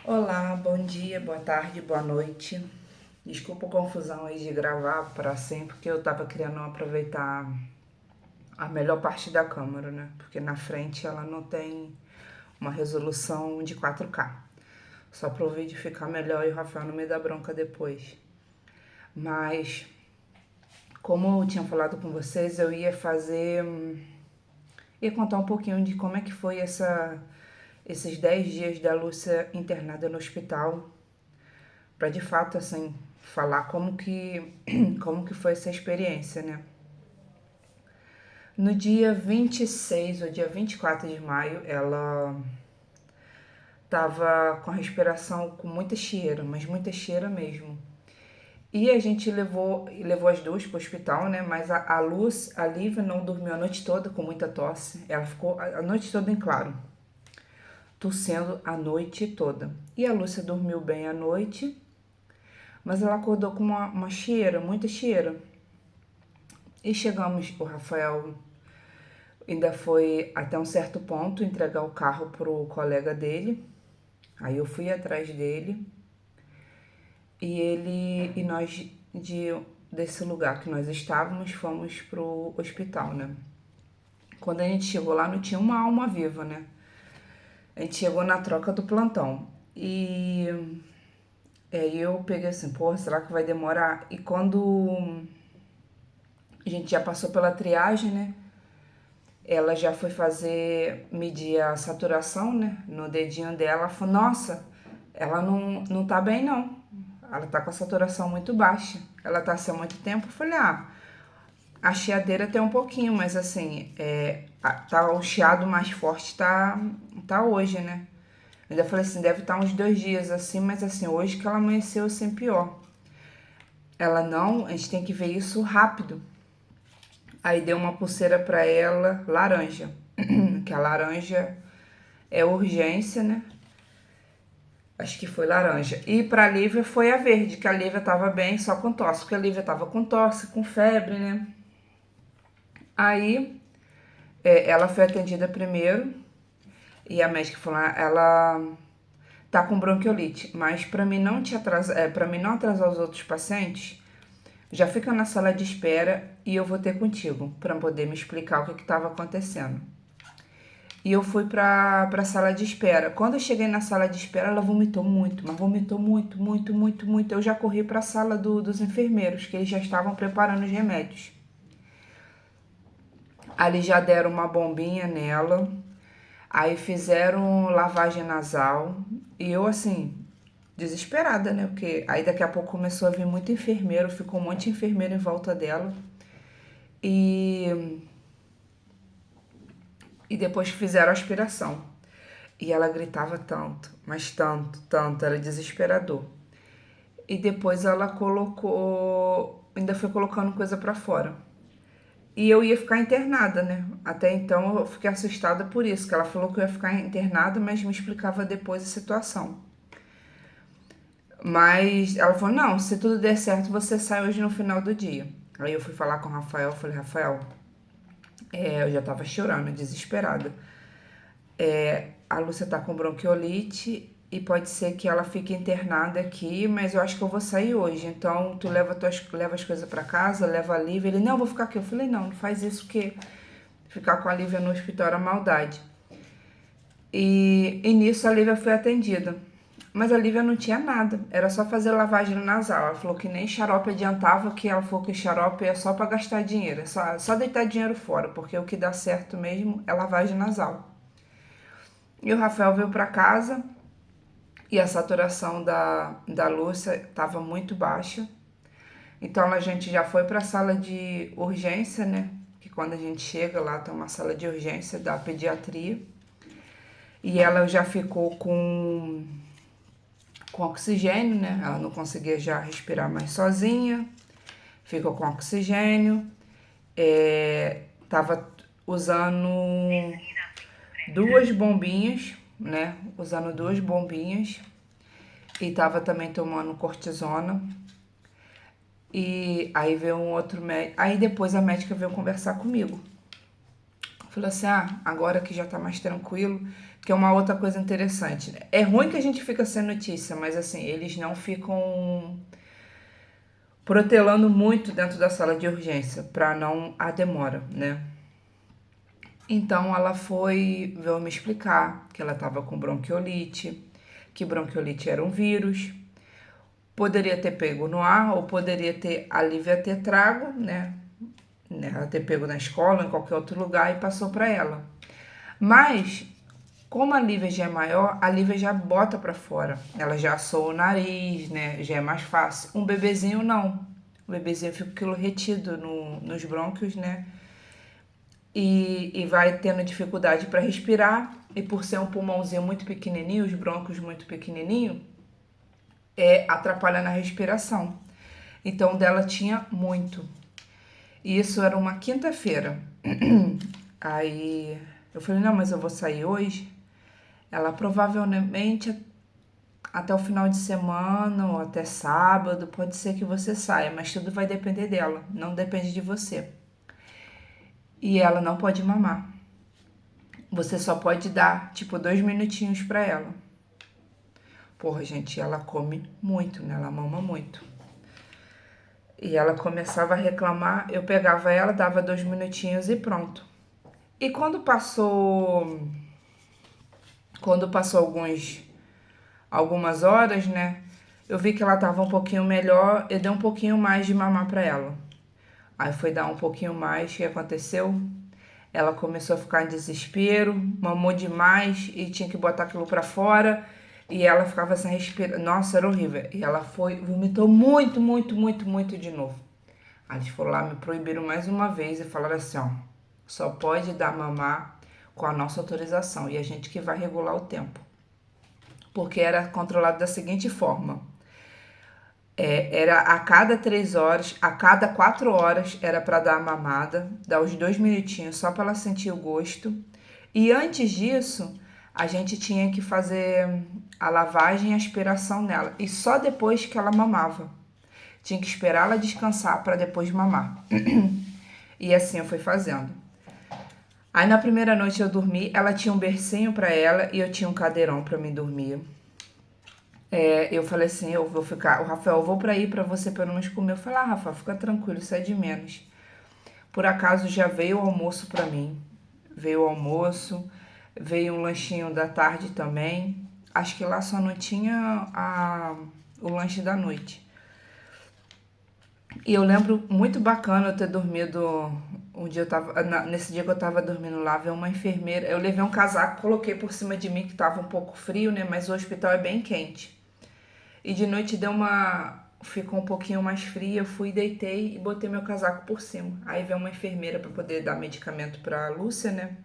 Olá, bom dia, boa tarde, boa noite. Desculpa a confusão aí de gravar para sempre, porque eu tava querendo aproveitar a melhor parte da câmera, né? Porque na frente ela não tem uma resolução de 4K. Só para o vídeo ficar melhor e o Rafael não me dar bronca depois. Mas, como eu tinha falado com vocês, eu ia fazer. Ia contar um pouquinho de como é que foi esses 10 dias da Lúcia internada no hospital para de fato assim falar como que foi essa experiência, né? No dia 26 ou dia 24 de maio, ela tava com a respiração com muita cheira, mas muita cheira mesmo. E a gente levou as duas pro hospital, né? Mas a Luz, a Lívia não dormiu a noite toda com muita tosse. Ela ficou a noite toda em claro, tossendo a noite toda. E a Lúcia dormiu bem à noite, mas ela acordou com uma cheira, muita cheira. E chegamos, o Rafael ainda foi até um certo ponto entregar o carro pro colega dele. Aí eu fui atrás dele e nós desse lugar que nós estávamos fomos pro hospital, né? Quando a gente chegou lá não tinha uma alma viva, né? A gente chegou na troca do plantão e aí eu peguei assim, pô, será que vai demorar? E quando a gente já passou pela triagem, né? Ela já foi medir a saturação, né, no dedinho dela. Ela falou, nossa, ela não tá bem, não. Ela tá com a saturação muito baixa. Ela tá assim há muito tempo. Eu falei, a chiadeira tem um pouquinho, mas assim, tá o chiado mais forte tá hoje, né? Eu ainda falei assim, deve estar uns 2 dias assim, mas assim, hoje que ela amanheceu assim pior. Ela não, a gente tem que ver isso rápido. Aí deu uma pulseira pra ela laranja, que a laranja é urgência, né? Acho que foi laranja. E pra Lívia foi a verde, que a Lívia tava bem, só com tosse, porque a Lívia tava com tosse, com febre, né? Aí ela foi atendida primeiro e a médica falou: ela tá com bronquiolite, mas pra mim não te atrasar, para mim não atrasar os outros pacientes, já fica na sala de espera e eu vou ter contigo pra poder me explicar o que estava acontecendo. E eu fui pra sala de espera. Quando eu cheguei na sala de espera, ela vomitou muito, mas vomitou muito, muito, muito, muito. Eu já corri pra sala dos enfermeiros, que eles já estavam preparando os remédios. Ali já deram uma bombinha nela, aí fizeram lavagem nasal. E eu, assim, desesperada, né? Porque aí daqui a pouco começou a vir muito enfermeiro, ficou um monte de enfermeiro em volta dela. E, e depois fizeram a aspiração. E ela gritava tanto, mas tanto, tanto, era desesperador. E depois ela colocou, ainda foi colocando coisa pra fora. E eu ia ficar internada, né? Até então eu fiquei assustada por isso, que ela falou que eu ia ficar internada, mas me explicava depois a situação. Mas ela falou: não, se tudo der certo, você sai hoje no final do dia. Aí eu fui falar com o Rafael, falei: Rafael, eu já tava chorando, desesperada. A Lúcia tá com bronquiolite e pode ser que ela fique internada aqui, mas eu acho que eu vou sair hoje. Então, tu leva as coisas pra casa, leva a Lívia. Ele, não, eu vou ficar aqui. Eu falei, não, não faz isso, porque ficar com a Lívia no hospital era maldade. E nisso a Lívia foi atendida. Mas a Lívia não tinha nada, era só fazer lavagem nasal. Ela falou que nem xarope adiantava, que ela falou que xarope é só pra gastar dinheiro, é só deitar dinheiro fora, porque o que dá certo mesmo é lavagem nasal. E o Rafael veio pra casa, e a saturação da Lúcia estava muito baixa. Então a gente já foi para a sala de urgência, né? Que quando a gente chega lá tem uma sala de urgência da pediatria. E ela já ficou com oxigênio, né? Ela não conseguia já respirar mais sozinha. Ficou com oxigênio. Tava usando 2 bombinhas, né? Usando 2 bombinhas. E tava também tomando cortisona. E aí veio um outro médico. Aí depois a médica veio conversar comigo. Falou assim, agora que já tá mais tranquilo, que é uma outra coisa interessante, né? É ruim que a gente fica sem notícia, mas assim, eles não ficam protelando muito dentro da sala de urgência, pra não a demora, né? Então ela veio me explicar que ela tava com bronquiolite, que bronquiolite era um vírus, poderia ter pego no ar ou poderia ter a Lívia ter trago, né? Ela ter pego na escola, em qualquer outro lugar e passou para ela. Mas, como a Lívia já é maior, a Lívia já bota para fora. Ela já assou o nariz, né? Já é mais fácil. Um bebezinho não. O bebezinho fica aquilo retido nos brônquios, né? E vai tendo dificuldade para respirar. E por ser um pulmãozinho muito pequenininho, os brônquios muito pequenininho, atrapalha na respiração. Então, dela tinha muito. E isso era uma quinta-feira. Aí eu falei, não, mas eu vou sair hoje. Ela provavelmente até o final de semana ou até sábado, pode ser que você saia, mas tudo vai depender dela, não depende de você. E ela não pode mamar. Você só pode dar, tipo, 2 minutinhos pra ela. Porra, gente, ela come muito, né? Ela mama muito. E ela começava a reclamar, eu pegava ela, dava 2 minutinhos e pronto. E quando passou algumas horas, né? Eu vi que ela tava um pouquinho melhor, eu dei um pouquinho mais de mamar pra ela. Aí foi dar um pouquinho mais, o que aconteceu? Ela começou a ficar em desespero, mamou demais e tinha que botar aquilo pra fora. E ela ficava sem respirar. Nossa, era horrível. E ela vomitou muito, muito, muito, muito de novo. Aí eles foram lá, me proibiram mais uma vez e falaram assim, ó, só pode dar mamar com a nossa autorização e a gente que vai regular o tempo. Porque era controlado da seguinte forma, era a cada 3 horas, a cada 4 horas era para dar a mamada, dar os 2 minutinhos só para ela sentir o gosto. E antes disso, a gente tinha que fazer a lavagem e a aspiração nela. E só depois que ela mamava. Tinha que esperar ela descansar para depois mamar. E assim eu fui fazendo. Aí na primeira noite eu dormi, ela tinha um bercinho para ela e eu tinha um cadeirão para mim dormir. Eu falei assim, eu vou ficar, o Rafael, eu vou pra ir pra você pelo menos comer. Eu falei, Rafael, fica tranquilo, isso é de menos. Por acaso já veio o almoço pra mim. Veio o almoço, veio um lanchinho da tarde também. Acho que lá só não tinha o lanche da noite. E eu lembro muito bacana eu ter dormido. Um dia eu tava. Nesse dia que eu tava dormindo lá, veio uma enfermeira. Eu levei um casaco, coloquei por cima de mim, que tava um pouco frio, né? Mas o hospital é bem quente. E de noite ficou um pouquinho mais fria, eu fui, deitei e botei meu casaco por cima. Aí veio uma enfermeira para poder dar medicamento pra Lúcia, né?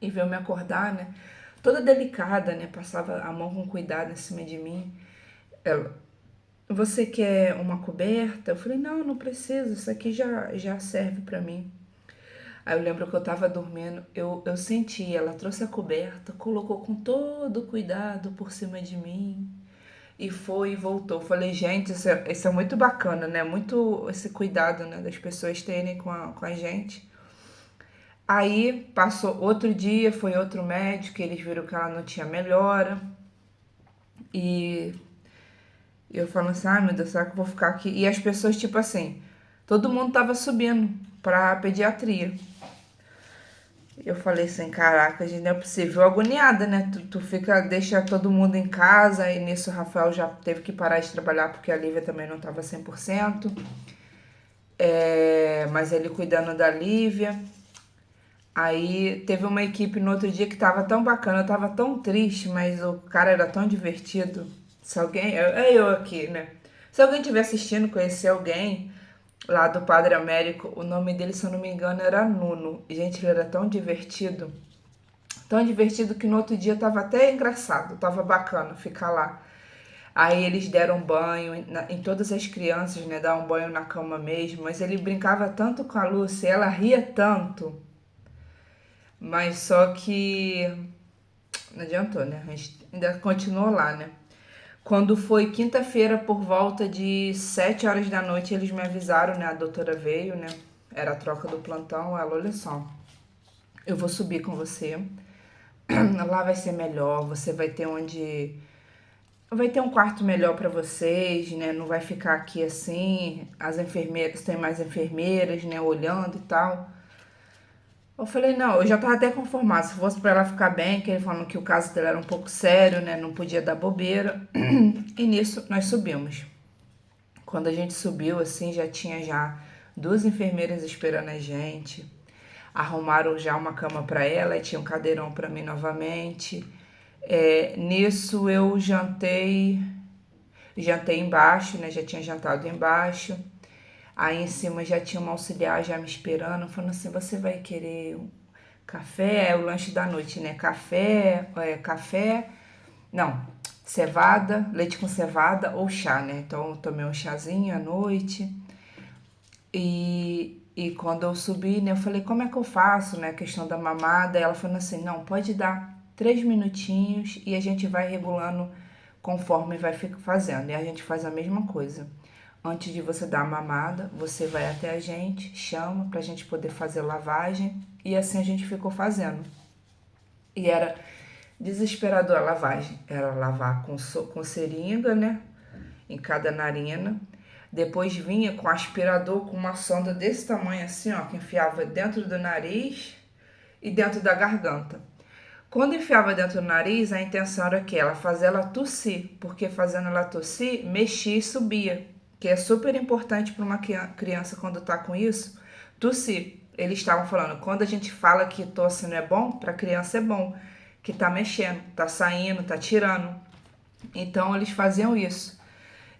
E veio me acordar, né? Toda delicada, né? Passava a mão com cuidado em cima de mim. Ela, você quer uma coberta? Eu falei, não, não preciso, isso aqui já serve pra mim. Aí eu lembro que eu tava dormindo, eu senti, ela trouxe a coberta, colocou com todo cuidado por cima de mim. E foi e voltou. Falei, gente, isso é muito bacana, né? Muito esse cuidado, né? Das pessoas terem com a gente. Aí passou outro dia, foi outro médico, eles viram que ela não tinha melhora. E eu falando assim, ai meu Deus, será que eu vou ficar aqui? E as pessoas, tipo assim, todo mundo tava subindo pra pediatria. Eu falei assim, caraca, gente, não é possível. Agoniada, né? Tu deixa todo mundo em casa e nisso o Rafael já teve que parar de trabalhar porque a Lívia também não tava 100%. Mas ele cuidando da Lívia. Aí teve uma equipe no outro dia que tava tão bacana, eu tava tão triste, mas o cara era tão divertido. Se alguém, eu aqui, né? Se alguém estiver assistindo, conhecer alguém lá do Padre Américo, o nome dele, se eu não me engano, era Nuno. Gente, ele era tão divertido que no outro dia tava até engraçado, tava bacana ficar lá. Aí eles deram banho em todas as crianças, né? Dar um banho na cama mesmo, mas ele brincava tanto com a Lúcia, ela ria tanto. Mas só que não adiantou, né? A gente ainda continuou lá, né? Quando foi quinta-feira, por volta de 7 horas da noite, eles me avisaram, né? A doutora veio, né? Era a troca do plantão. Ela, olha só, Eu vou subir com você. Lá vai ser melhor, você vai ter onde. Vai ter um quarto melhor para vocês, né? Não vai ficar aqui assim. As enfermeiras, tem mais enfermeiras, né? Olhando e tal. Eu falei, não, eu já tava até conformada. Se fosse pra ela ficar bem, que ele falando que o caso dela era um pouco sério, né? Não podia dar bobeira. E nisso nós subimos. Quando a gente subiu, assim, já tinha já duas enfermeiras esperando a gente. Arrumaram já uma cama para ela e tinha um cadeirão para mim novamente. Nisso eu jantei embaixo, né? Já tinha jantado embaixo. Aí em cima já tinha uma auxiliar já me esperando, falando assim, você vai querer um café? É o lanche da noite, né? Café, não, cevada, leite com cevada ou chá, né? Então eu tomei um chazinho à noite. E quando eu subi, né, eu falei, como é que eu faço, né? A questão da mamada. Ela falou assim, não, pode dar 3 minutinhos e a gente vai regulando conforme vai fazendo. E a gente faz a mesma coisa. Antes de você dar a mamada, você vai até a gente, chama pra gente poder fazer lavagem. E assim a gente ficou fazendo. E era desesperador a lavagem. Era lavar com seringa, né? Em cada narina. Depois vinha com aspirador com uma sonda desse tamanho assim, ó, que enfiava dentro do nariz e dentro da garganta. Quando enfiava dentro do nariz, a intenção era que ela fazia ela tossir, porque fazendo ela tossir, mexia e subia, que é super importante para uma criança quando tá com isso, tossir. Eles estavam falando, quando a gente fala que tosse não é bom, para criança é bom, que tá mexendo, tá saindo, tá tirando. Então eles faziam isso.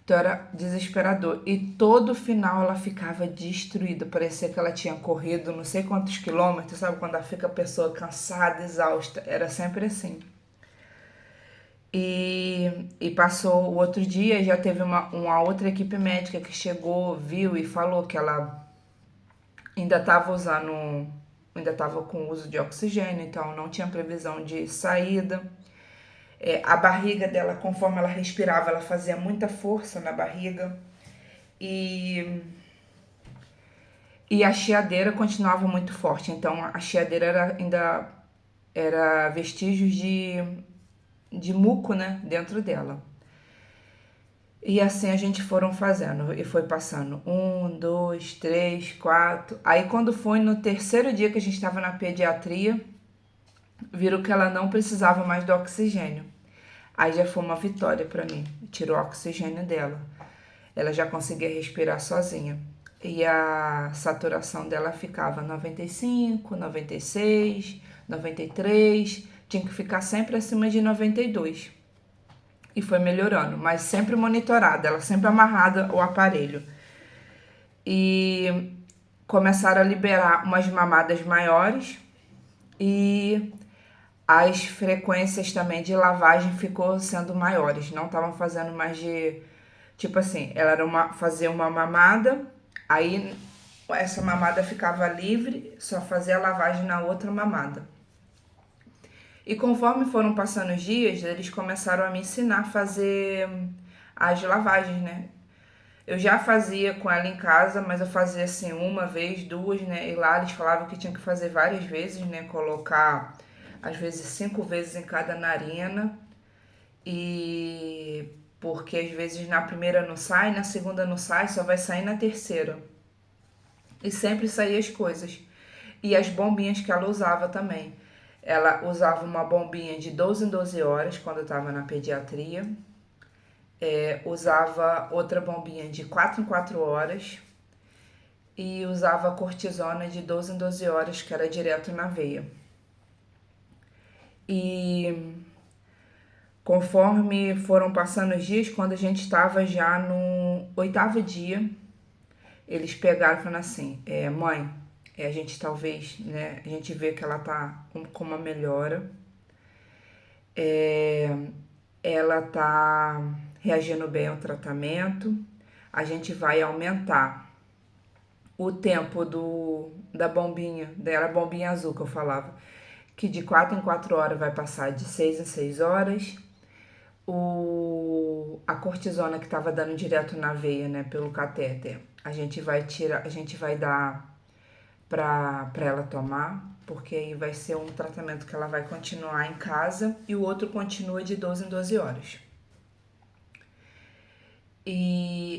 Então era desesperador. E todo final ela ficava destruída. Parecia que ela tinha corrido não sei quantos quilômetros, sabe? Quando fica a pessoa cansada, exausta. Era sempre assim. E passou o outro dia, já teve uma outra equipe médica que chegou, viu e falou que ela ainda estava usando, ainda estava com uso de oxigênio, então não tinha previsão de saída. A barriga dela, conforme ela respirava, ela fazia muita força na barriga. E E a chiadeira continuava muito forte, então a chiadeira ainda era vestígios de muco, né, dentro dela. E assim a gente foram fazendo e foi passando 1, 2, 3, 4. Aí quando foi no terceiro dia que a gente estava na pediatria, viram que ela não precisava mais do oxigênio. Aí já foi uma vitória para mim, tirou o oxigênio dela. Ela já conseguia respirar sozinha. E a saturação dela ficava 95, 96, 93, tinha que ficar sempre acima de 92. E foi melhorando, mas sempre monitorada, ela sempre amarrada ao aparelho. E começaram a liberar umas mamadas maiores e as frequências também de lavagem ficou sendo maiores, não estavam fazendo mais de. Tipo assim, ela era fazia uma mamada, aí essa mamada ficava livre, só fazia a lavagem na outra mamada. E conforme foram passando os dias, eles começaram a me ensinar a fazer as lavagens, né? Eu já fazia com ela em casa, mas eu fazia assim uma vez, duas, né? E lá eles falavam que tinha que fazer várias vezes, né? Colocar às vezes 5 vezes em cada narina. E porque às vezes na primeira não sai, na segunda não sai, só vai sair na terceira. E sempre saía as coisas. E as bombinhas que ela usava também. Ela usava uma bombinha de 12 em 12 horas quando eu estava na pediatria. Usava outra bombinha de 4 em 4 horas. E usava cortisona de 12 em 12 horas, que era direto na veia. E conforme foram passando os dias, quando a gente estava já no 8º dia, eles pegaram e falaram assim, mãe, a gente talvez, né, a gente vê que ela tá com uma melhora, ela tá reagindo bem ao tratamento, a gente vai aumentar o tempo da bombinha, era a bombinha azul que eu falava, que de 4 em 4 horas vai passar de 6 em 6 horas, a cortisona que estava dando direto na veia, né, pelo catéter, a gente vai dar para ela tomar. porque aí vai ser um tratamento que ela vai continuar em casa e o outro continua de 12 em 12 horas.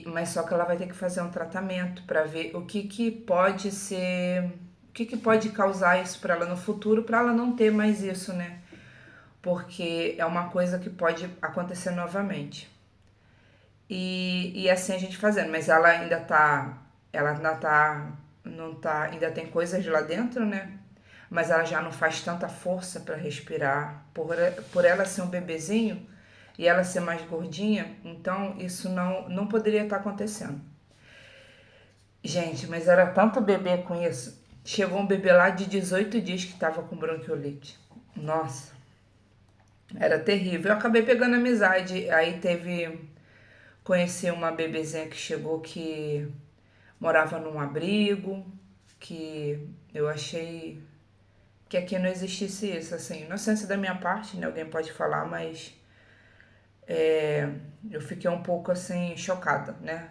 Mas só que ela vai ter que fazer um tratamento para ver o que pode ser, o que pode causar isso para ela no futuro, para ela não ter mais isso, né? Porque é uma coisa que pode acontecer novamente. E assim a gente fazendo, mas ela ainda tá, não tá, ainda tem coisas lá dentro, né? Mas ela já não faz tanta força para respirar, por ela ser um bebezinho e ela ser mais gordinha, então isso não poderia estar acontecendo. Gente, mas era tanto bebê com isso. Chegou um bebê lá de 18 dias que tava com bronquiolite. Nossa, era terrível. Eu acabei pegando amizade. Aí conheci uma bebezinha que chegou que morava num abrigo, que eu achei que aqui não existisse isso, assim. Inocência da minha parte, né? Alguém pode falar, mas eu fiquei um pouco assim, chocada, né?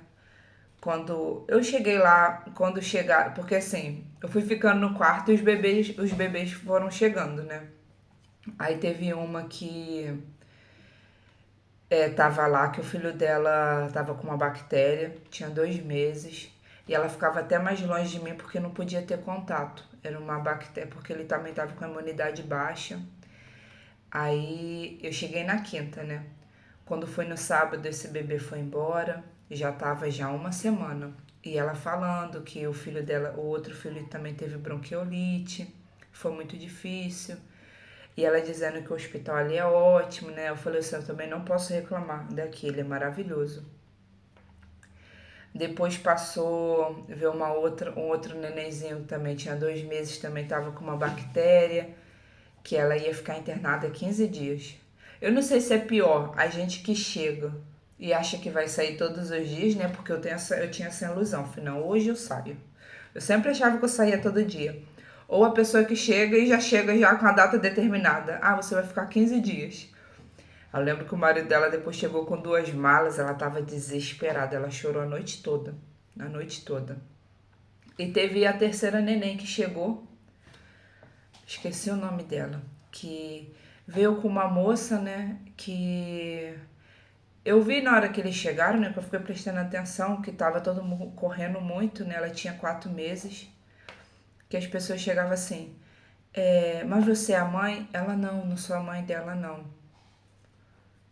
Quando eu cheguei lá, quando chegaram, porque assim, eu fui ficando no quarto e os bebês foram chegando, né? Aí teve uma que tava lá, que o filho dela tava com uma bactéria, tinha 2 meses, e ela ficava até mais longe de mim porque não podia ter contato. Era uma bactéria, porque ele também tava com a imunidade baixa. Aí eu cheguei na quinta, né? Quando foi no sábado, esse bebê foi embora, já tava já uma semana. E ela falando que o filho dela, o outro filho também teve bronquiolite, foi muito difícil. E ela dizendo que o hospital ali é ótimo, né? Eu falei assim, eu também não posso reclamar daqui, ele é maravilhoso. Depois passou, veio um outro nenenzinho que também tinha 2 meses, também tava com uma bactéria, que ela ia ficar internada 15 dias. Eu não sei se é pior a gente que chega e acha que vai sair todos os dias, né? Porque eu tinha essa ilusão, afinal, hoje eu saio. Eu sempre achava que eu saía todo dia. Ou a pessoa que chega e já chega já com a data determinada. Ah, você vai ficar 15 dias. Eu lembro que o marido dela depois chegou com 2 malas, ela tava desesperada, ela chorou a noite toda. A noite toda. E teve a terceira neném que chegou, esqueci o nome dela, que veio com uma moça, né, que eu vi na hora que eles chegaram, né, que eu fiquei prestando atenção, que tava todo mundo correndo muito, né, ela tinha 4 meses, que as pessoas chegavam assim, mas você é a mãe? Ela, não sou a mãe dela, não.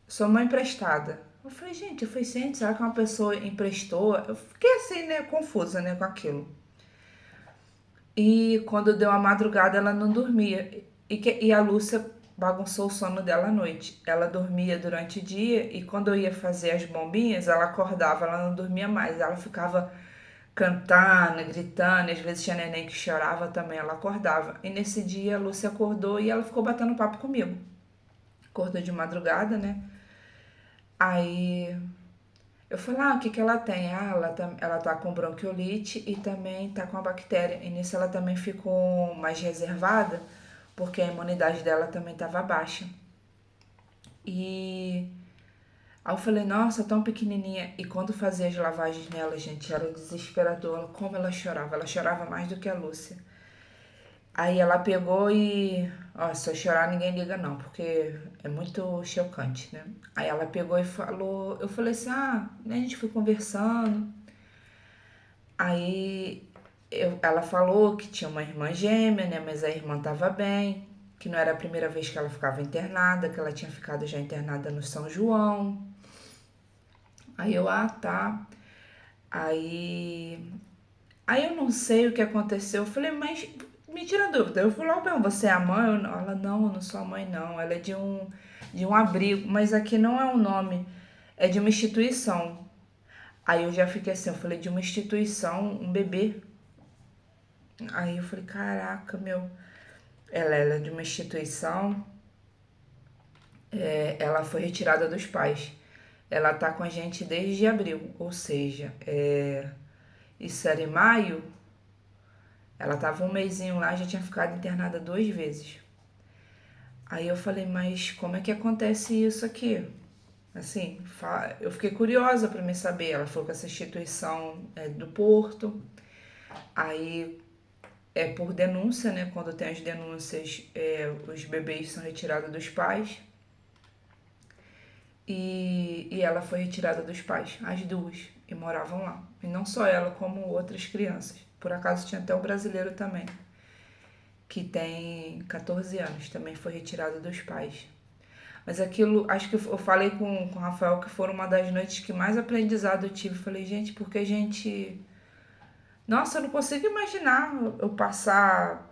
Sou mãe emprestada. Eu falei, gente, será que uma pessoa emprestou? Eu fiquei assim, né, confusa, né, com aquilo. E quando deu a madrugada, ela não dormia. E a Lúcia bagunçou o sono dela à noite. Ela dormia durante o dia e quando eu ia fazer as bombinhas, ela acordava, ela não dormia mais. Ela ficava cantando, gritando, e às vezes tinha neném que chorava também, ela acordava. E nesse dia a Lúcia acordou e ela ficou batendo papo comigo. Acordou de madrugada, né? Aí eu falei, o que que ela tem? Ela tá com bronquiolite e também tá com a bactéria. E nisso ela também ficou mais reservada, porque a imunidade dela também tava baixa. E aí eu falei, nossa, tão pequenininha. E quando fazia as lavagens nela, gente, era desesperador. Como ela chorava. Ela chorava mais do que a Lúcia. Aí ela pegou e... Ó, se eu chorar ninguém liga não, porque é muito chocante, né? Aí ela pegou e falou... Eu falei assim, né, a gente foi conversando. Aí ela falou que tinha uma irmã gêmea, né? Mas a irmã tava bem, que não era a primeira vez que ela ficava internada, que ela tinha ficado já internada no São João. Aí eu, tá. Aí, aí eu não sei o que aconteceu. Eu falei, mas me tira a dúvida. Eu fui logo perguntar, você é a mãe? Ela, não, eu não sou a mãe, não. Ela é de um abrigo, mas aqui não é um nome, é de uma instituição. Aí eu já fiquei assim, eu falei, de uma instituição, um bebê. Aí eu falei, caraca, meu. Ela é de uma instituição, ela foi retirada dos pais. Ela tá com a gente desde abril, ou seja, isso era em maio, ela tava um mesinho lá, já tinha ficado internada 2 vezes. Aí eu falei, mas como é que acontece isso aqui? Assim, eu fiquei curiosa para me saber. Ela falou que essa instituição é do Porto. Aí é por denúncia, né? Quando tem as denúncias, os bebês são retirados dos pais. E ela foi retirada dos pais, as duas, e moravam lá. E não só ela, como outras crianças. Por acaso tinha até um brasileiro também, que tem 14 anos, também foi retirado dos pais. Mas aquilo, acho que eu falei com o Rafael que foram uma das noites que mais aprendizado eu tive. Falei, gente, porque a gente. Nossa, eu não consigo imaginar eu passar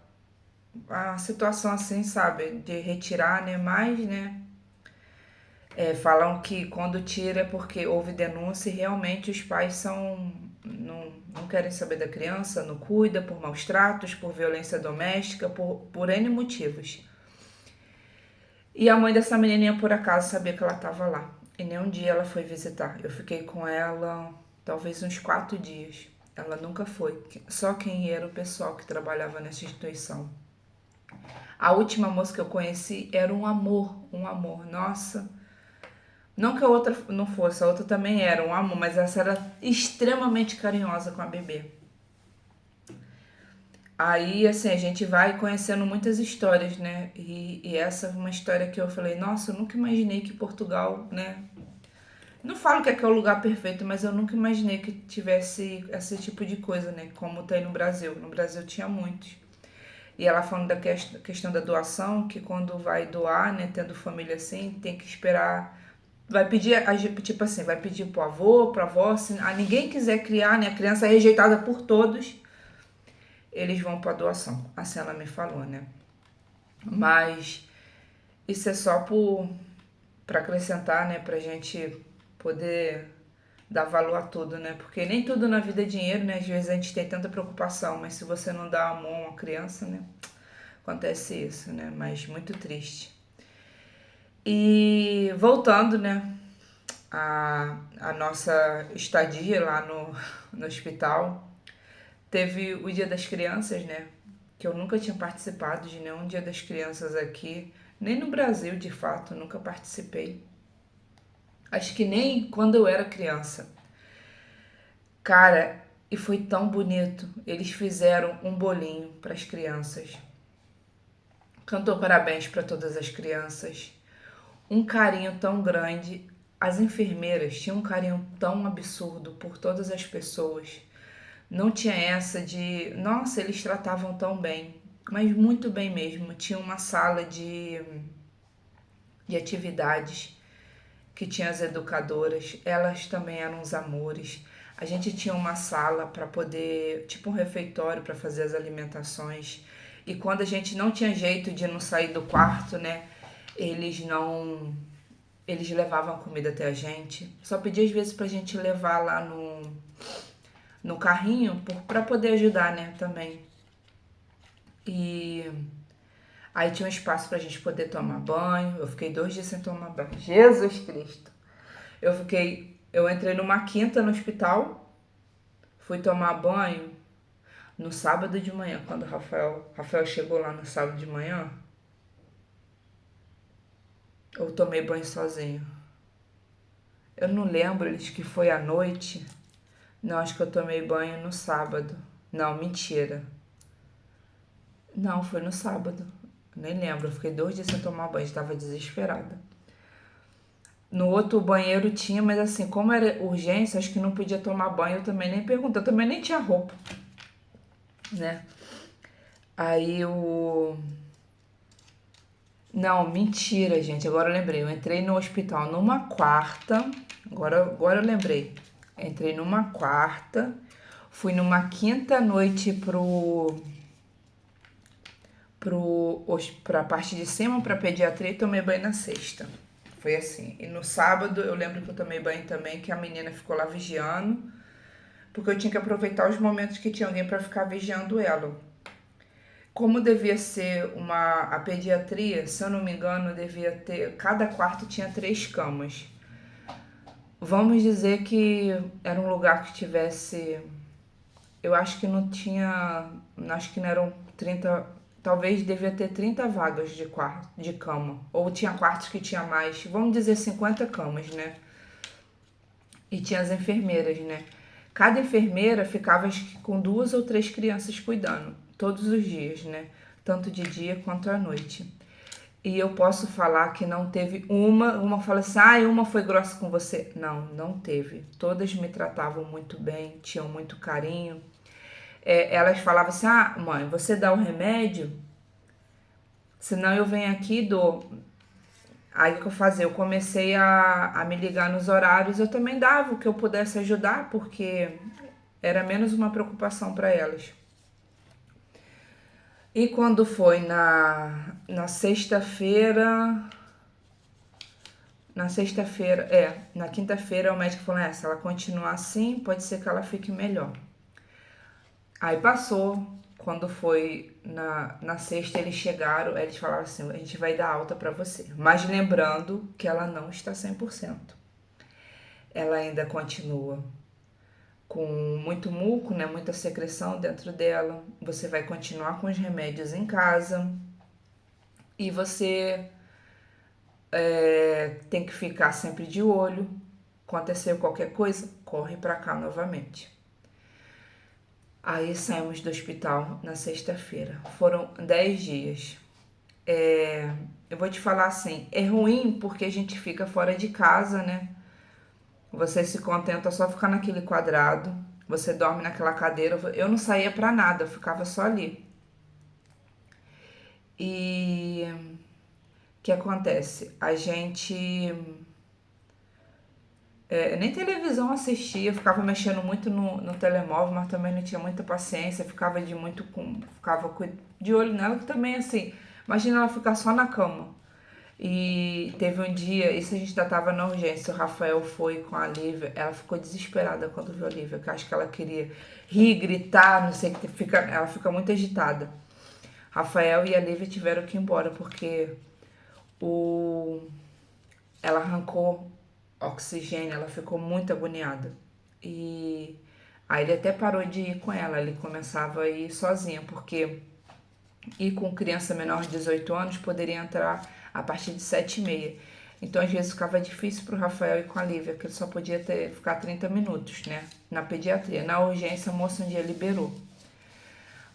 a situação assim, sabe? De retirar, né? Mas, né? Falam que quando tira é porque houve denúncia e realmente os pais não querem saber da criança, não cuida por maus tratos, por violência doméstica, por N motivos. E a mãe dessa menininha, por acaso, sabia que ela estava lá. E nem um dia ela foi visitar. Eu fiquei com ela talvez uns 4 dias. Ela nunca foi. Só quem era o pessoal que trabalhava nessa instituição. A última moça que eu conheci era um amor, um amor. Nossa, não que a outra não fosse, a outra também era um amor, mas essa era extremamente carinhosa com a bebê. Aí, assim, a gente vai conhecendo muitas histórias, né? E essa é uma história que eu falei, nossa, eu nunca imaginei que Portugal, né? Não falo que é o lugar perfeito, mas eu nunca imaginei que tivesse esse tipo de coisa, né? Como tem no Brasil. No Brasil tinha muitos. E ela falando da questão da doação, que quando vai doar, né, tendo família assim, tem que esperar. Vai pedir, tipo assim, vai pedir pro avô, pra avó, se ninguém quiser criar, né, a criança é rejeitada por todos, eles vão pra doação. Assim ela me falou, né? Mas isso é só pra acrescentar, né, pra gente poder dar valor a tudo, né? Porque nem tudo na vida é dinheiro, né? Às vezes a gente tem tanta preocupação, mas se você não dá amor a uma criança, né? Acontece isso, né? Mas muito triste. E voltando, né? A nossa estadia lá no hospital, teve o Dia das Crianças, né? Que eu nunca tinha participado de nenhum Dia das Crianças aqui, nem no Brasil, de fato, nunca participei. Acho que nem quando eu era criança. Cara, e foi tão bonito. Eles fizeram um bolinho para as crianças. Cantou parabéns para todas as crianças. Um carinho tão grande. As enfermeiras tinham um carinho tão absurdo por todas as pessoas. Não tinha essa de, nossa, eles tratavam tão bem, mas muito bem mesmo. Tinha uma sala de atividades que tinha as educadoras, elas também eram os amores. A gente tinha uma sala para poder, tipo um refeitório para fazer as alimentações. E quando a gente não tinha jeito de não sair do quarto, né? Eles não Eles levavam a comida até a gente. Só pedia às vezes pra gente levar lá no carrinho para poder ajudar, né, também. E aí tinha um espaço pra gente poder tomar banho. Eu fiquei 2 dias sem tomar banho. Jesus Cristo. Eu entrei numa quinta no hospital, fui tomar banho no sábado de manhã, quando o Rafael chegou lá no sábado de manhã, eu tomei banho sozinho. Eu não lembro, eles que foi à noite. Não, acho que eu tomei banho no sábado. Não, mentira. Não, foi no sábado. Nem lembro, eu fiquei 2 dias sem tomar banho, estava desesperada. No outro banheiro tinha, mas assim, como era urgência, acho que não podia tomar banho, eu também nem perguntei, eu também nem tinha roupa, né? Aí o. Não, mentira, gente, agora eu lembrei. Eu entrei no hospital numa quarta, agora eu lembrei. Entrei numa quarta, fui numa quinta noite pra parte de cima, pra pediatria, e tomei banho na sexta. Foi assim. E no sábado eu lembro que eu tomei banho também, que a menina ficou lá vigiando, porque eu tinha que aproveitar os momentos que tinha alguém pra ficar vigiando ela. Como devia ser a pediatria, se eu não me engano, devia ter, cada quarto tinha 3 camas. Vamos dizer que era um lugar que tivesse, eu acho que não tinha, acho que não eram 30, talvez devia ter 30 vagas de cama. Ou tinha quartos que tinha mais, vamos dizer 50 camas, né? E tinha as enfermeiras, né? Cada enfermeira ficava acho que com 2 ou 3 crianças cuidando. todos os dias, né? Tanto de dia quanto à noite. E eu posso falar que não teve uma fala assim, uma foi grossa com você. Não, não teve. Todas me tratavam muito bem, tinham muito carinho. Elas falavam assim, mãe, você dá o remédio? Senão eu venho aqui e dou. Aí o que eu fazia? Eu comecei a me ligar nos horários, eu também dava o que eu pudesse ajudar, porque era menos uma preocupação para elas. E quando foi na sexta-feira, na quinta-feira o médico falou, se ela continuar assim, pode ser que ela fique melhor. Aí passou, quando foi na sexta eles chegaram, eles falaram assim, a gente vai dar alta pra você. Mas lembrando que ela não está 100%. Ela ainda continua com muito muco, né, muita secreção dentro dela. Você vai continuar com os remédios em casa. E você tem que ficar sempre de olho. Aconteceu qualquer coisa, corre pra cá novamente. Aí saímos do hospital na sexta-feira. Foram 10 dias. Eu vou te falar assim, é ruim porque a gente fica fora de casa, né? Você se contenta só ficar naquele quadrado, você dorme naquela cadeira. Eu não saía pra nada, eu ficava só ali. E o que acontece? A gente nem televisão assistia, ficava mexendo muito no telemóvel, mas também não tinha muita paciência, ficava de olho nela, que também assim, imagina ela ficar só na cama. E teve um dia, isso a gente ainda tava na urgência, o Rafael foi com a Lívia, ela ficou desesperada quando viu a Lívia, que eu acho que ela queria rir, gritar, não sei o que, ela fica muito agitada. Rafael e a Lívia tiveram que ir embora, porque o, ela arrancou oxigênio, ela ficou muito agoniada. E aí ele até parou de ir com ela, ele começava a ir sozinha, porque ir com criança menor de 18 anos poderia entrar a partir de 7h30. Então, às vezes, ficava difícil para o Rafael ir com a Lívia, que ele só podia ficar 30 minutos, né? Na pediatria. Na urgência, a moça um dia liberou.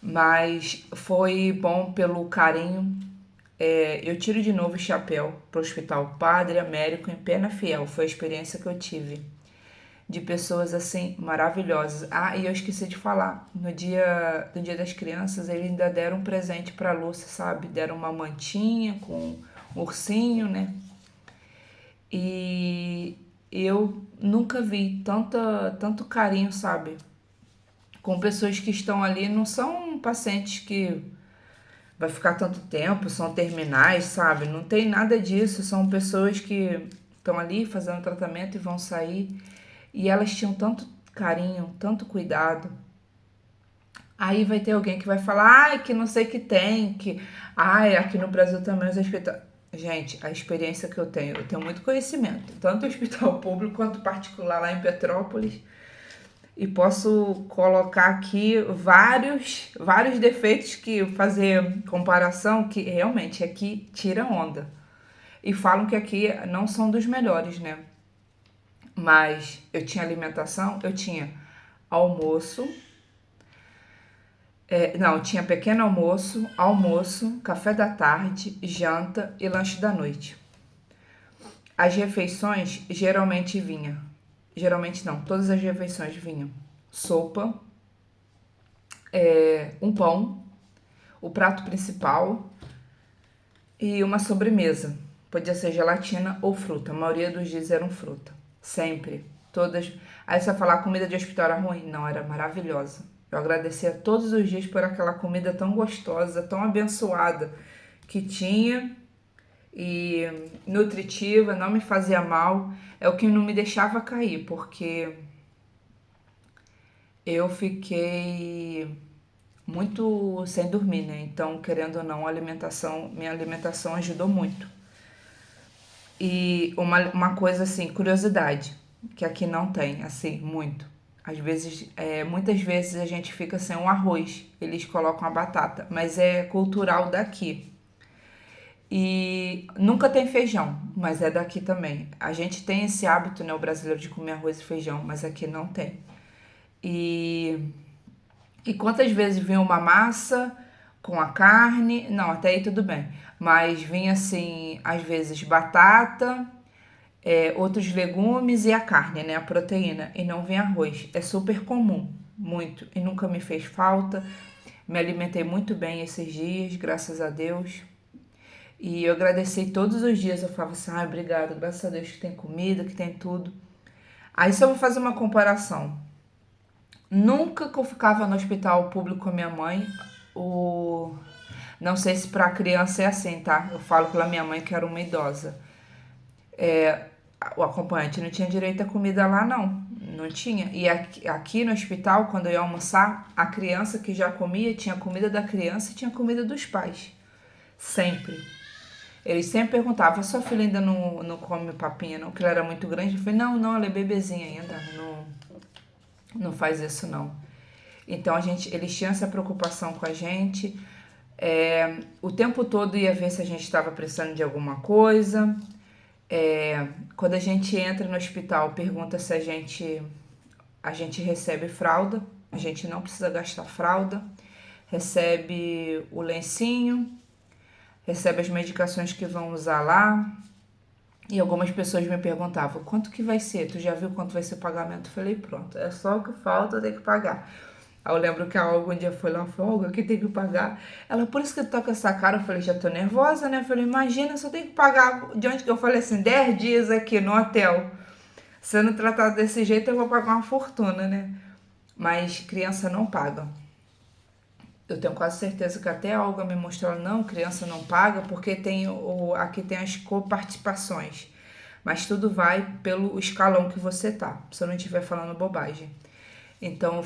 Mas foi bom pelo carinho. Eu tiro de novo o chapéu pro Hospital Padre Américo em Pena Fiel. Foi a experiência que eu tive. De pessoas assim maravilhosas. E eu esqueci de falar, no dia das crianças, eles ainda deram um presente pra Lúcia, sabe? Deram uma mantinha com um ursinho, né? E eu nunca vi tanto carinho, sabe? Com pessoas que estão ali, não são pacientes que vai ficar tanto tempo, são terminais, sabe? Não tem nada disso, são pessoas que estão ali fazendo tratamento e vão sair. E elas tinham tanto carinho, tanto cuidado. Aí vai ter alguém que vai falar, que não sei o que tem, aqui no Brasil também os hospitais. Gente, a experiência que eu tenho muito conhecimento, tanto hospital público quanto particular lá em Petrópolis. E posso colocar aqui vários defeitos que fazer comparação que realmente aqui tira onda. E falam que aqui não são dos melhores, né? Mas eu tinha alimentação, eu tinha almoço, tinha pequeno almoço, café da tarde, janta e lanche da noite. As refeições geralmente não, todas as refeições vinham sopa, um pão, o prato principal e uma sobremesa. Podia ser gelatina ou fruta, a maioria dos dias eram fruta. Sempre. Todas. Aí você vai falar, a comida de hospital era ruim? Não, era maravilhosa. Eu agradecia todos os dias por aquela comida tão gostosa, tão abençoada que tinha e nutritiva, não me fazia mal. É o que não me deixava cair, porque eu fiquei muito sem dormir, né? Então, querendo ou não, minha alimentação ajudou muito. E uma coisa assim, curiosidade, que aqui não tem, assim, muito. Às vezes, muitas vezes a gente fica sem um arroz, eles colocam a batata, mas é cultural daqui. E nunca tem feijão, mas é daqui também. A gente tem esse hábito, né, o brasileiro, de comer arroz e feijão, mas aqui não tem. E E quantas vezes vinha uma massa com a carne? Não, até aí tudo bem. Mas vinha assim, às vezes batata, outros legumes e a carne, né? A proteína. E não vinha arroz. É super comum, muito. E nunca me fez falta. Me alimentei muito bem esses dias, graças a Deus. E eu agradeci todos os dias. Eu falava assim, obrigado, graças a Deus que tem comida, que tem tudo. Aí só vou fazer uma comparação. Nunca que eu ficava no hospital público com a minha mãe, o... não sei se para criança é assim, tá? Eu falo pela minha mãe que era uma idosa. O acompanhante não tinha direito a comida lá, não. Não tinha. E aqui no hospital, quando eu ia almoçar, a criança que já comia, tinha comida da criança e tinha comida dos pais. Sempre. Eles sempre perguntavam, sua filha ainda não come papinha, não? Que ela era muito grande. Eu falei, não, ela é bebezinha ainda. Não faz isso, não. Então, eles tinham essa preocupação com a gente. O tempo todo ia ver se a gente estava precisando de alguma coisa. Quando a gente entra no hospital, pergunta se a gente recebe fralda. A gente não precisa gastar fralda. Recebe o lencinho, recebe as medicações que vão usar lá. E algumas pessoas me perguntavam, quanto que vai ser? Tu já viu quanto vai ser o pagamento? Eu falei, pronto, é só o que falta, eu tenho que pagar. Aí eu lembro que a Olga um dia foi lá e falou, Olga, que tem que pagar? Ela, por isso que tu tá com essa cara? Eu falei, já tô nervosa, né? Eu falei, imagina, se eu tenho que pagar, de onde que eu falei assim, 10 dias aqui no hotel. Sendo tratado desse jeito, eu vou pagar uma fortuna, né? Mas criança não paga. Eu tenho quase certeza que até a Olga me mostrou, não, criança não paga, porque aqui tem as coparticipações. Mas tudo vai pelo escalão que você tá, se eu não estiver falando bobagem. Então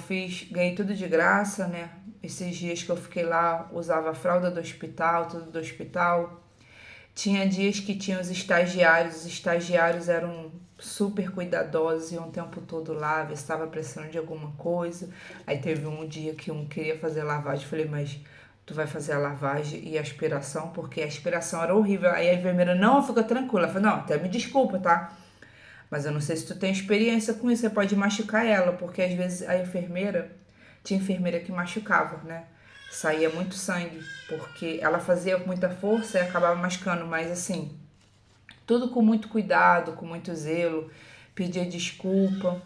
ganhei tudo de graça, né? Esses dias que eu fiquei lá, usava a fralda do hospital, tudo do hospital. Tinha dias que tinha os estagiários eram super cuidadosos, iam o tempo todo lá, ver se estava precisando de alguma coisa. Aí teve um dia que um queria fazer lavagem, falei, mas tu vai fazer a lavagem e a aspiração? Porque a aspiração era horrível. Aí a enfermeira, não, fica tranquila. Eu falei, não, até me desculpa, tá? Mas eu não sei se tu tem experiência com isso, você pode machucar ela, porque às vezes tinha enfermeira que machucava, né? Saía muito sangue, porque ela fazia com muita força e acabava machucando, mas assim, tudo com muito cuidado, com muito zelo, pedia desculpa.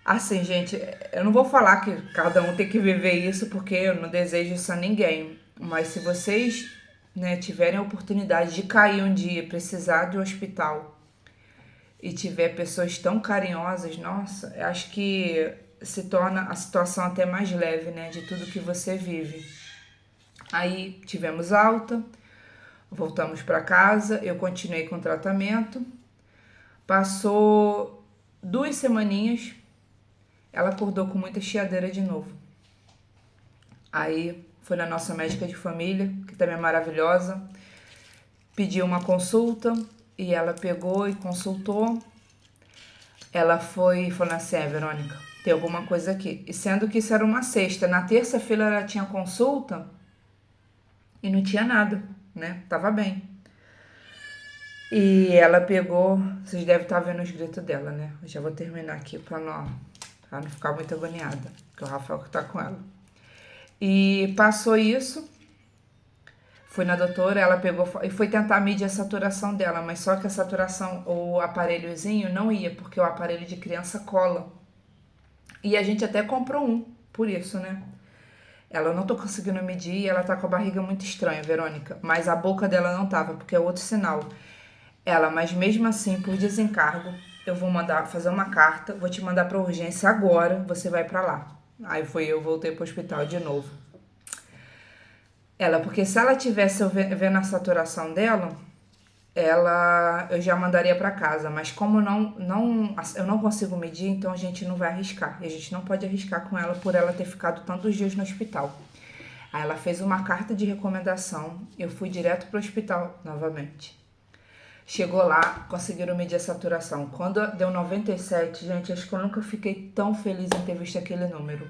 Assim, gente, eu não vou falar que cada um tem que viver isso, porque eu não desejo isso a ninguém, mas se vocês, né, tiverem a oportunidade de cair um dia, precisar de um hospital e tiver pessoas tão carinhosas, nossa, eu acho que se torna a situação até mais leve, né, de tudo que você vive. Aí tivemos alta, voltamos para casa, eu continuei com o tratamento. Passou 2 semaninhas, ela acordou com muita chiadeira de novo. Aí foi na nossa médica de família, que também é maravilhosa, pediu uma consulta e ela pegou e consultou. Ela foi falando assim, Verônica, tem alguma coisa aqui. E sendo que isso era uma sexta, na terça-feira ela tinha consulta e não tinha nada, né? Tava bem. E ela pegou, vocês devem estar vendo os gritos dela, né? Eu já vou terminar aqui pra não ficar muito agoniada, que é o Rafael que tá com ela. E passou isso, fui na doutora, ela pegou e foi tentar medir a saturação dela, mas só que a saturação, o aparelhozinho não ia, porque o aparelho de criança cola. E a gente até comprou um, por isso, né? Ela não tô conseguindo medir e ela tá com a barriga muito estranha, Verônica. Mas a boca dela não tava, porque é outro sinal. Mas mesmo assim, por desencargo, eu vou fazer uma carta, vou te mandar pra urgência agora, você vai pra lá. Aí voltei pro hospital de novo. Porque se ela tivesse vendo a saturação dela, eu já mandaria pra casa, mas como eu não consigo medir, então a gente não vai arriscar. E a gente não pode arriscar com ela por ela ter ficado tantos dias no hospital. Aí ela fez uma carta de recomendação, eu fui direto pro hospital novamente. Chegou lá, conseguiram medir a saturação. Quando deu 97, gente, acho que eu nunca fiquei tão feliz em ter visto aquele número.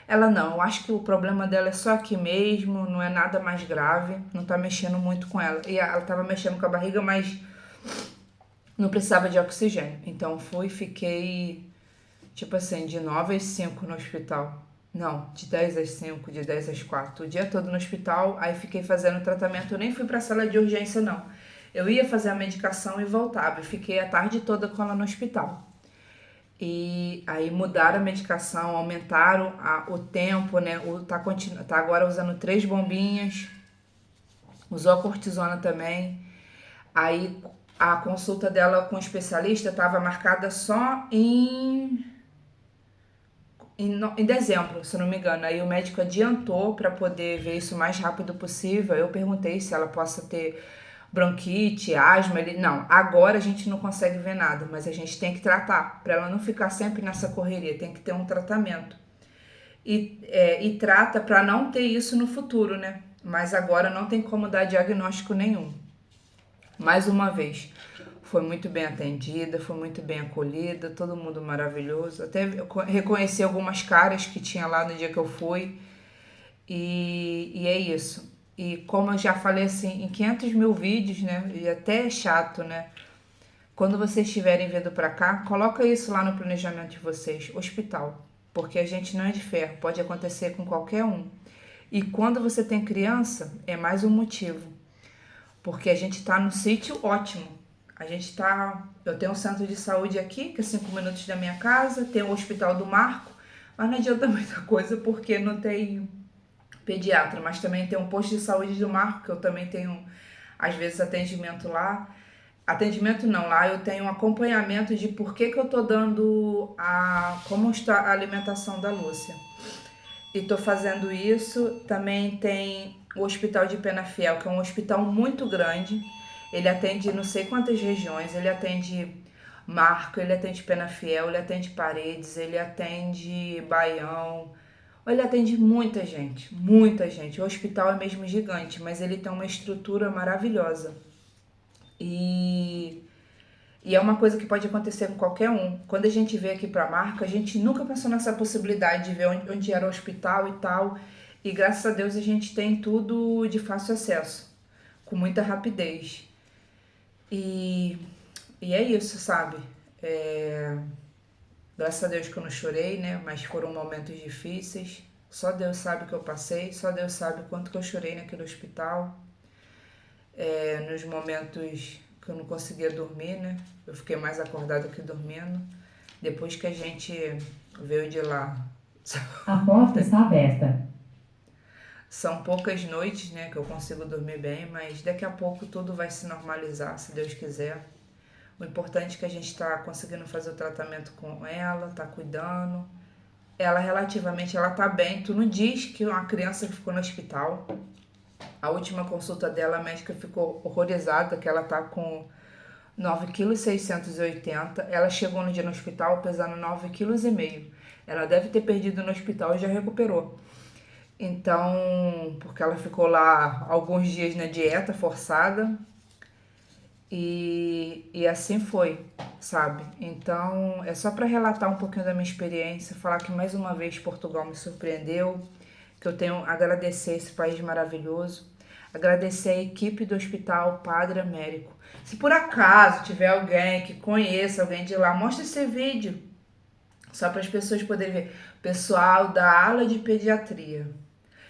Ela não, eu acho que o problema dela é só aqui mesmo, não é nada mais grave, não tá mexendo muito com ela. E ela tava mexendo com a barriga, mas não precisava de oxigênio. Então fiquei, tipo assim, de 9 às 5 no hospital. Não, de 10 às 5, de 10 às 4, o dia todo no hospital, aí fiquei fazendo tratamento, eu nem fui pra sala de urgência não. Eu ia fazer a medicação e voltava, e fiquei a tarde toda com ela no hospital. E aí mudaram a medicação, aumentaram o tempo, né? Tá agora usando 3 bombinhas, usou a cortisona também. Aí a consulta dela com o especialista estava marcada só em dezembro, se eu não me engano. Aí o médico adiantou para poder ver isso o mais rápido possível. Eu perguntei se ela possa ter bronquite, asma. Ele, não, agora a gente não consegue ver nada, mas a gente tem que tratar, para ela não ficar sempre nessa correria, tem que ter um tratamento. E trata para não ter isso no futuro, né? Mas agora não tem como dar diagnóstico nenhum. Mais uma vez, foi muito bem atendida, foi muito bem acolhida, todo mundo maravilhoso. Até reconheci algumas caras que tinha lá no dia que eu fui. E é isso. E como eu já falei assim, em 500 mil vídeos, né? E até é chato, né? Quando vocês estiverem vindo pra cá, coloca isso lá no planejamento de vocês, hospital. Porque a gente não é de ferro, pode acontecer com qualquer um. E quando você tem criança, é mais um motivo. Porque a gente tá num sítio ótimo. A gente tá. Eu tenho um centro de saúde aqui, que é 5 minutos da minha casa, tem o Hospital do Marco, mas não adianta muita coisa porque não tem pediatra, mas também tem um posto de saúde do Marco, que eu também tenho, às vezes, atendimento lá. Atendimento não, lá eu tenho um acompanhamento de por que eu tô dando como está a alimentação da Lúcia. E tô fazendo isso. Também tem o Hospital de Penafiel, que é um hospital muito grande. Ele atende não sei quantas regiões, ele atende Marco, ele atende Penafiel, ele atende Paredes, ele atende Baião, ele atende muita gente, muita gente. O hospital é mesmo gigante, mas ele tem uma estrutura maravilhosa. E, e é uma coisa que pode acontecer com qualquer um. Quando a gente veio aqui para Marco, a gente nunca pensou nessa possibilidade de ver onde era o hospital e tal. E graças a Deus a gente tem tudo de fácil acesso, com muita rapidez. E, e é isso, sabe? É, graças a Deus que eu não chorei, né? Mas foram momentos difíceis. Só Deus sabe o que eu passei, só Deus sabe o quanto que eu chorei naquele hospital. Nos momentos que eu não conseguia dormir, né? Eu fiquei mais acordada que dormindo. Depois que a gente veio de lá. A porta está aberta. São poucas noites, né, que eu consigo dormir bem, mas daqui a pouco tudo vai se normalizar, se Deus quiser. O importante é que a gente está conseguindo fazer o tratamento com ela, tá cuidando. Ela relativamente ela tá bem. Tu não diz que uma criança que ficou no hospital. A última consulta dela, a médica ficou horrorizada que ela tá com 9,680 kg. Ela chegou no dia no hospital pesando 9,5 kg. Ela deve ter perdido no hospital e já recuperou. Então, porque ela ficou lá alguns dias na dieta forçada e assim foi, sabe? Então, é só para relatar um pouquinho da minha experiência, falar que mais uma vez Portugal me surpreendeu, que eu tenho a agradecer esse país maravilhoso, agradecer a equipe do Hospital Padre Américo. Se por acaso tiver alguém que conheça alguém de lá, mostra esse vídeo, só para as pessoas poderem ver. Pessoal da ala de pediatria.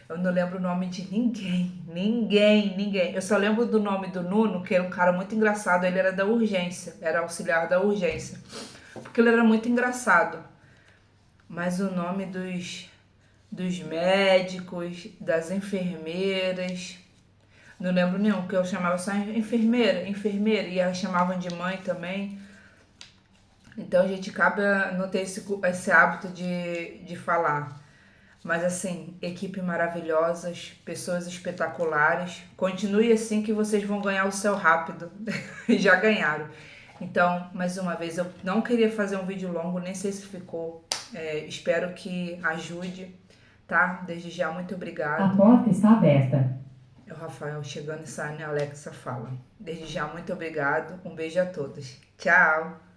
Eu não lembro o nome de ninguém, ninguém. Eu só lembro do nome do Nuno, que era um cara muito engraçado. Ele era da urgência, era auxiliar da urgência, porque ele era muito engraçado. Mas o nome dos médicos, das enfermeiras, não lembro nenhum, porque eu chamava só enfermeira, e elas chamavam de mãe também. Então a gente acaba não ter esse hábito de falar. Mas assim, equipe maravilhosas, pessoas espetaculares. Continue assim que vocês vão ganhar o céu rápido. E já ganharam. Então, mais uma vez, eu não queria fazer um vídeo longo, nem sei se ficou. Espero que ajude, tá? Desde já, muito A obrigado. porta está aberta. É o Rafael chegando e saindo e a Alexa fala. Desde já, muito obrigado. Um beijo a todos. Tchau!